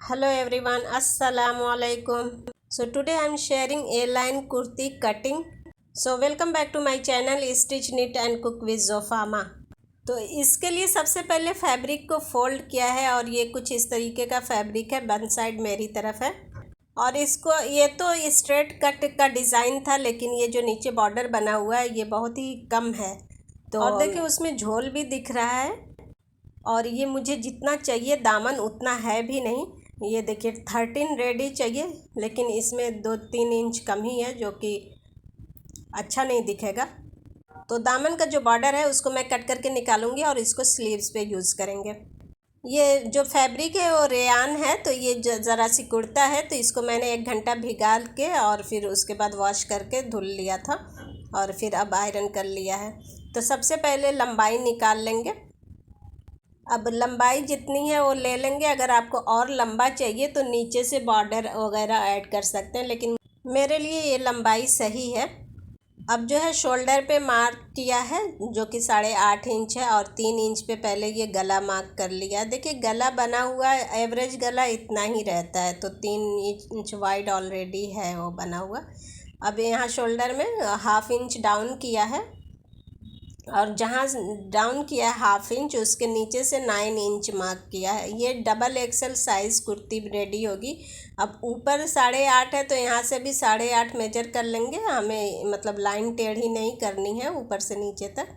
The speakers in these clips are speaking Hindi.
Hello everyone, Assalamu alaikum. So today I am sharing A-line kurti cutting. So welcome back to my channel Stitch Knit and Cook with Zofama. तो इसके लिए सबसे पहले फैब्रिक को फोल्ड किया है और ये कुछ इस तरीके का फैब्रिक है, वन साइड मेरी तरफ है। और इसको ये तो स्ट्रेट कट का डिज़ाइन था, लेकिन ये जो नीचे बॉर्डर बना हुआ है ये बहुत ही कम है। तो और देखिए उसमें झोल भी दिख रहा है और ये मुझे जितना चाहिए दामन उतना है भी नहीं। ये देखिए 13 रेडी चाहिए, लेकिन इसमें 2-3 इंच कम ही है जो कि अच्छा नहीं दिखेगा। तो दामन का जो बॉर्डर है उसको मैं कट करके निकालूंगी और इसको स्लीव्स पे यूज़ करेंगे। ये जो फैब्रिक है वो रेयान है, तो ये ज़रा सी कुर्ता है, तो इसको मैंने 1 घंटा भिगा के और फिर उसके बाद वॉश करके धुल लिया था और फिर अब आयरन कर लिया है। तो सबसे पहले लंबाई निकाल लेंगे। अब लंबाई जितनी है वो ले लेंगे। अगर आपको और लंबा चाहिए तो नीचे से बॉर्डर वगैरह ऐड कर सकते हैं, लेकिन मेरे लिए ये लंबाई सही है। अब जो है शोल्डर पे मार्क किया है जो कि 8.5 इंच है और 3 इंच पे पहले ये गला मार्क कर लिया। देखिए गला बना हुआ है, एवरेज गला इतना ही रहता है, तो 3 इंच वाइड ऑलरेडी है वो बना हुआ। अब यहाँ शोल्डर में 1/2 इंच डाउन किया है और जहाँ डाउन किया है 1/2 इंच उसके नीचे से 9 इंच मार्क किया है। ये double XL size kurti ready होगी। अब ऊपर 8.5 है तो यहाँ से भी 8.5 मेजर कर लेंगे। हमें मतलब लाइन टेढ़ी नहीं करनी है ऊपर से नीचे तक,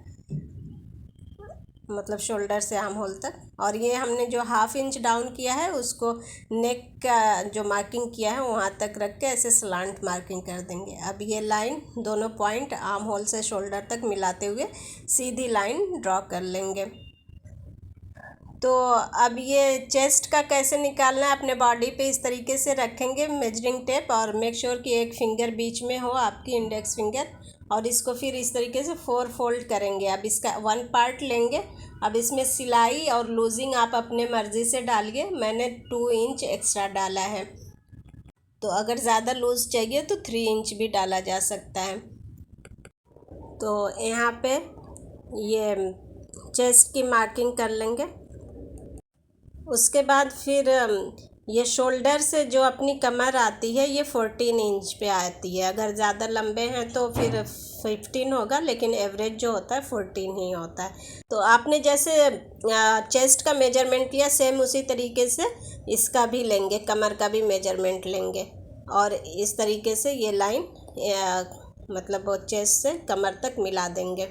मतलब शोल्डर से आर्म होल तक। और ये हमने जो 1/2 इंच डाउन किया है उसको नेक का जो मार्किंग किया है वहाँ तक रख के ऐसे स्लांट मार्किंग कर देंगे। अब ये लाइन दोनों पॉइंट आर्म होल से शोल्डर तक मिलाते हुए सीधी लाइन ड्रॉ कर लेंगे। तो अब ये चेस्ट का कैसे निकालना है, अपने बॉडी पे इस तरीके से रखेंगे मेजरिंग टेप, और मेक श्योर कि एक फिंगर बीच में हो आपकी इंडेक्स फिंगर, और इसको फिर इस तरीके से 4 फोल्ड करेंगे। अब इसका 1 पार्ट लेंगे। अब इसमें सिलाई और लूजिंग आप अपने मर्ज़ी से डालिए। मैंने 2 इंच एक्स्ट्रा डाला है, तो अगर ज़्यादा लूज़ चाहिए तो 3 इंच भी डाला जा सकता है। तो यहाँ पे ये चेस्ट की मार्किंग कर लेंगे। उसके बाद फिर ये शोल्डर से जो अपनी कमर आती है ये 14 इंच पे आती है। अगर ज़्यादा लंबे हैं तो फिर 15 होगा, लेकिन एवरेज जो होता है 14 ही होता है। तो आपने जैसे चेस्ट का मेजरमेंट लिया सेम उसी तरीके से इसका भी लेंगे, कमर का भी मेजरमेंट लेंगे और इस तरीके से ये लाइन मतलब वो चेस्ट से कमर तक मिला देंगे।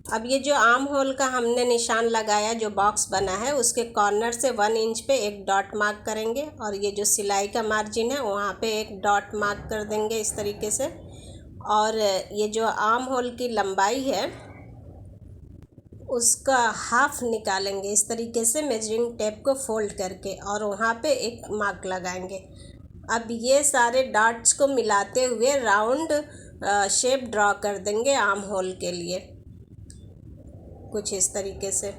अब ये जो आर्म होल का हमने निशान लगाया जो बॉक्स बना है उसके कॉर्नर से 1 इंच पे एक डॉट मार्क करेंगे और ये जो सिलाई का मार्जिन है वहाँ पे एक डॉट मार्क कर देंगे इस तरीके से। और ये जो आर्म होल की लंबाई है उसका हाफ निकालेंगे इस तरीके से मेजरिंग टेप को फोल्ड करके और वहाँ पे एक मार्क लगाएंगे। अब ये सारे डॉट्स को मिलाते हुए राउंड शेप ड्रॉ कर देंगे आर्म होल के लिए, कुछ इस तरीके से।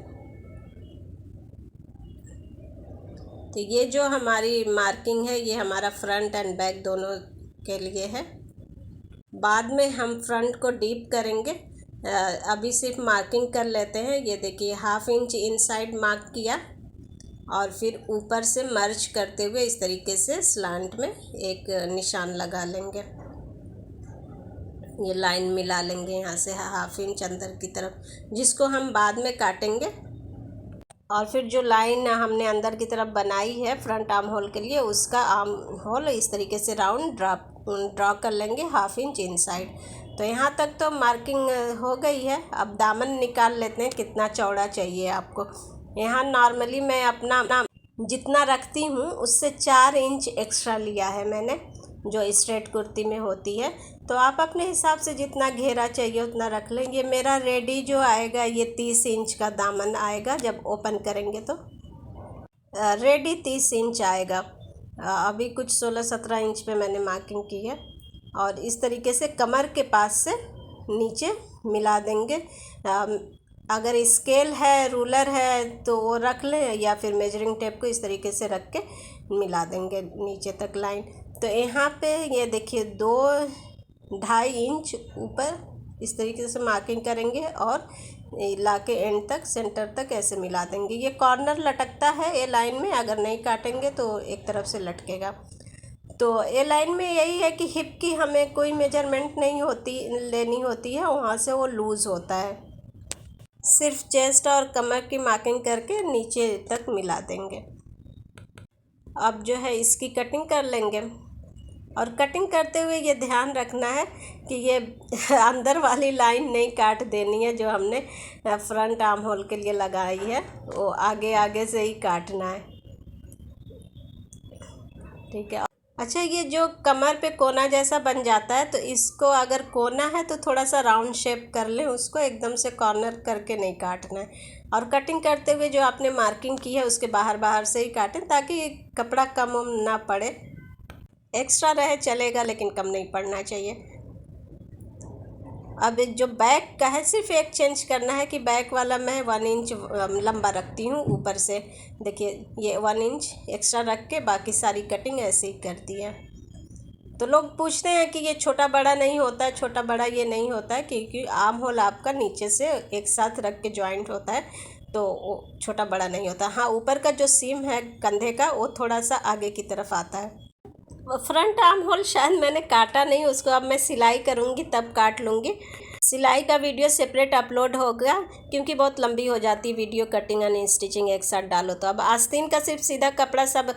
तो ये जो हमारी मार्किंग है ये हमारा फ्रंट एंड बैक दोनों के लिए है। बाद में हम फ्रंट को डीप करेंगे, अभी सिर्फ मार्किंग कर लेते हैं। ये देखिए 1/2 इंच इनसाइड मार्क किया और फिर ऊपर से मर्ज करते हुए इस तरीके से स्लांट में एक निशान लगा लेंगे। ये लाइन मिला लेंगे यहाँ से 1/2 इंच अंदर की तरफ, जिसको हम बाद में काटेंगे। और फिर जो लाइन हमने अंदर की तरफ बनाई है फ्रंट आर्म होल के लिए उसका आर्म होल इस तरीके से राउंड ड्रॉ कर लेंगे 1/2 इंच इनसाइड। तो यहाँ तक तो मार्किंग हो गई है। अब दामन निकाल लेते हैं कितना चौड़ा चाहिए आपको। यहाँ नॉर्मली मैं अपना जितना रखती हूँ उससे 4 इंच एक्स्ट्रा लिया है मैंने, जो स्ट्रेट कुर्ती में होती है। तो आप अपने हिसाब से जितना घेरा चाहिए उतना रख लें। ये मेरा रेडी जो आएगा ये 30 इंच का दामन आएगा, जब ओपन करेंगे तो रेडी 30 इंच आएगा। अभी कुछ 16-17 इंच पे मैंने मार्किंग की है और इस तरीके से कमर के पास से नीचे मिला देंगे। अगर स्केल है रूलर है तो वो रख लें या फिर मेजरिंग टेप को इस तरीके से रख के मिला देंगे नीचे तक लाइन। तो यहाँ पे ये देखिए 2-2.5 इंच ऊपर इस तरीके से मार्किंग करेंगे और ला के एंड तक सेंटर तक ऐसे मिला देंगे। ये कॉर्नर लटकता है ए लाइन में, अगर नहीं काटेंगे तो एक तरफ से लटकेगा। तो ए लाइन में यही है कि हिप की हमें कोई मेजरमेंट नहीं लेनी होती है, वहाँ से वो लूज़ होता है। सिर्फ चेस्ट और कमर की मार्किंग करके नीचे तक मिला देंगे। अब जो है इसकी कटिंग कर लेंगे। और कटिंग करते हुए ये ध्यान रखना है कि ये अंदर वाली लाइन नहीं काट देनी है, जो हमने फ्रंट आर्म होल के लिए लगाई है वो आगे आगे से ही काटना है, ठीक है। अच्छा, ये जो कमर पे कोना जैसा बन जाता है, तो इसको अगर कोना है तो थोड़ा सा राउंड शेप कर लें, उसको एकदम से कॉर्नर करके नहीं काटना है। और कटिंग करते हुए जो आपने मार्किंग की है उसके बाहर बाहर से ही काटें, ताकि कपड़ा कम ना पड़े। एक्स्ट्रा रहे चलेगा, लेकिन कम नहीं पड़ना चाहिए। अब जो बैक का है सिर्फ एक चेंज करना है कि बैक वाला मैं 1 इंच लंबा रखती हूँ ऊपर से। देखिए ये 1 इंच एक्स्ट्रा रख के बाकी सारी कटिंग ऐसे ही कर दी है। तो लोग पूछते हैं कि ये छोटा बड़ा नहीं होता है। छोटा बड़ा ये नहीं होता है, क्योंकि आर्म होल आपका नीचे से एक साथ रख के जॉइंट होता है, तो वो छोटा बड़ा नहीं होता। हाँ, ऊपर का जो सीम है कंधे का वो थोड़ा सा आगे की तरफ आता है। फ्रंट आर्म होल शायद मैंने काटा नहीं, उसको अब मैं सिलाई करूँगी तब काट लूँगी। सिलाई का वीडियो सेपरेट अपलोड होगा, क्योंकि बहुत लंबी हो जाती है वीडियो। कटिंग एंड स्टिचिंग एक साथ डालो तो। अब आस्तीन का सिर्फ सीधा कपड़ा, सब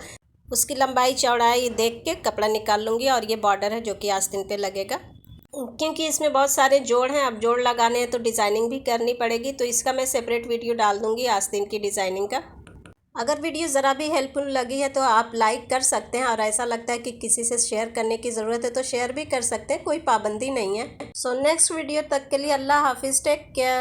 उसकी लंबाई चौड़ाई देख के कपड़ा निकाल लूँगी। और ये बॉर्डर है जो कि आस्तीन पे लगेगा, क्योंकि इसमें बहुत सारे जोड़ हैं। अब जोड़ लगाने हैं तो डिज़ाइनिंग भी करनी पड़ेगी, तो इसका मैं सेपरेट वीडियो डाल दूँगी आस्तीन की डिज़ाइनिंग का। अगर वीडियो ज़रा भी हेल्पफुल लगी है तो आप लाइक कर सकते हैं, और ऐसा लगता है कि किसी से शेयर करने की ज़रूरत है तो शेयर भी कर सकते हैं, कोई पाबंदी नहीं है। सो नेक्स्ट वीडियो तक के लिए अल्लाह हाफिज़, टेक केयर।